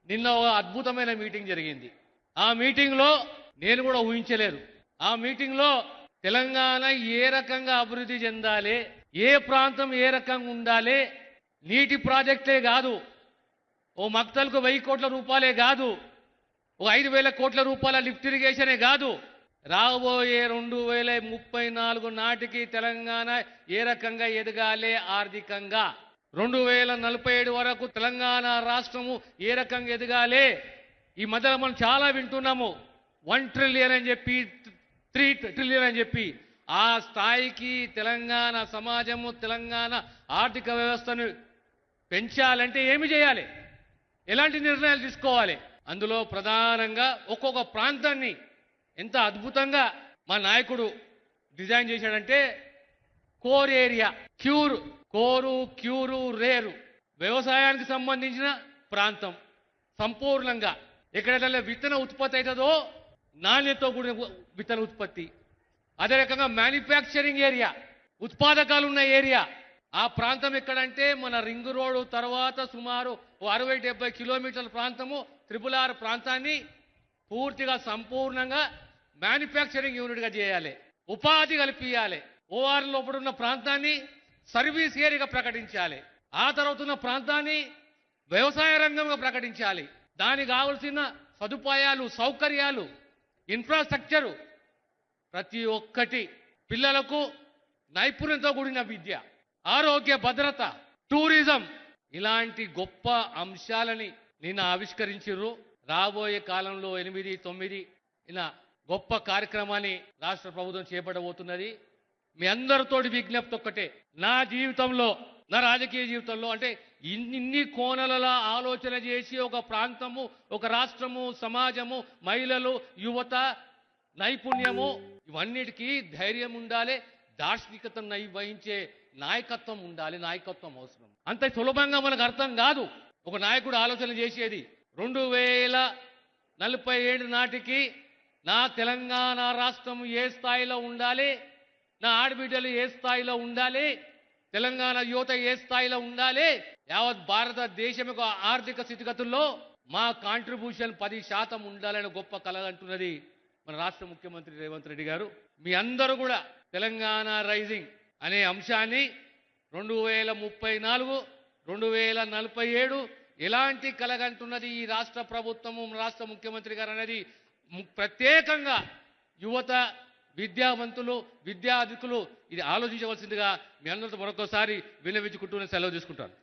నిన్న ఒక అద్భుతమైన మీటింగ్ జరిగింది. ఆ మీటింగ్లో నేను కూడా ఊహించలేదు. ఆ మీటింగ్లో తెలంగాణ ఏ రకంగా అభివృద్ధి చెందాలి, ఏ ప్రాంతం ఏ రకంగా ఉండాలి, నీటి ప్రాజెక్టులే కాదు, ఓ మక్తల్కు 1000 కోట్ల రూపాయలే కాదు, ఓ 5000 కోట్ల రూపాయల లిఫ్ట్ ఇరిగేషనే కాదు, రాబోయే 2034 నాటికి తెలంగాణ ఏ రకంగా ఎదగాలి ఆర్థికంగా, 2047 వరకు తెలంగాణ రాష్ట్రము ఏ రకంగా ఎదగాలి. ఈ మధ్యలో మనం చాలా వింటున్నాము, 1 ట్రిలియన్ అని చెప్పి, 3 ట్రిలియన్ అని చెప్పి. ఆ స్థాయికి తెలంగాణ సమాజము, తెలంగాణ ఆర్థిక వ్యవస్థను పెంచాలంటే ఏమి చేయాలి, ఎలాంటి నిర్ణయాలు తీసుకోవాలి? అందులో ప్రధానంగా ఒక్కొక్క ప్రాంతాన్ని ఎంత అద్భుతంగా మా నాయకుడు డిజైన్ చేశాడంటే, కోర్ ఏరియా, కోరు, క్యూరు, రేరు, వ్యవసాయానికి సంబంధించిన ప్రాంతం సంపూర్ణంగా ఎక్కడైతే విత్తన ఉత్పత్తి అవుతుందో నాణ్యతతో కూడిన విత్తన ఉత్పత్తి, అదే రకంగా మ్యానుఫ్యాక్చరింగ్ ఏరియా, ఉత్పాదకాలు ఉన్న ఏరియా. ఆ ప్రాంతం ఎక్కడంటే మన రింగ్ రోడ్డు తర్వాత సుమారు 60-70 కిలోమీటర్ల ప్రాంతము, RRR ప్రాంతాన్ని పూర్తిగా సంపూర్ణంగా మ్యానుఫ్యాక్చరింగ్ యూనిట్గా చేయాలి, ఉపాధి కల్పించాలి. OR లోపల ఉన్న ప్రాంతాన్ని సర్వీస్ ఏరియాగా ప్రకటించాలి. ఆ తర్వాత ఉన్న ప్రాంతాన్ని వ్యవసాయ రంగంగా ప్రకటించాలి. దానికి కావలసిన సదుపాయాలు, సౌకర్యాలు, ఇన్ఫ్రాస్ట్రక్చరు ప్రతి ఒక్కటి, పిల్లలకు నైపుణ్యంతో కూడిన విద్య, ఆరోగ్య భద్రత, టూరిజం, ఇలాంటి గొప్ప అంశాలని నిన్న ఆవిష్కరించారు. రాబోయే కాలంలో 8-9 ఇలా గొప్ప కార్యక్రమాన్ని రాష్ట్ర ప్రభుత్వం చేపట్టబోతున్నది. మీ అందరితోటి విజ్ఞప్తి ఒక్కటే, నా జీవితంలో, నా రాజకీయ జీవితంలో అంటే ఇన్ని కోణాలలో ఆలోచన చేసి ఒక ప్రాంతము, ఒక రాష్ట్రము, సమాజము, మహిళలు, యువత, నైపుణ్యము, ఇవన్నిటికీ ధైర్యం ఉండాలి, దార్శనికతను వహించే నాయకత్వం ఉండాలి. నాయకత్వం అవసరం. అంత సులభంగా మనకు అర్థం కాదు ఒక నాయకుడు ఆలోచన చేసేది. 2047 నాటికి నా తెలంగాణ రాష్ట్రం ఏ స్థాయిలో ఉండాలి, నా ఆడబిడ్డలు ఏ స్థాయిలో ఉండాలి, తెలంగాణ యువత ఏ స్థాయిలో ఉండాలి, యావత్ భారతదేశం యొక్క ఆర్థిక స్థితిగతుల్లో మా కాంట్రిబ్యూషన్ 10% ఉండాలని గొప్ప కల అంటున్నది మన రాష్ట్ర ముఖ్యమంత్రి రేవంత్ రెడ్డి గారు. మీ అందరూ కూడా తెలంగాణ రైజింగ్ అనే అంశాన్ని 2034, 2047 ఎలాంటి కలగంటున్నది ఈ రాష్ట్ర ప్రభుత్వము, రాష్ట్ర ముఖ్యమంత్రి గారు అనేది ప్రత్యేకంగా యువత, విద్యావంతులు, విద్యార్థికులు ఇది ఆలోచించవలసిందిగా మీ అందరితో మరొకసారి విన్నవించుకుంటూ సెలవు తీసుకుంటాను.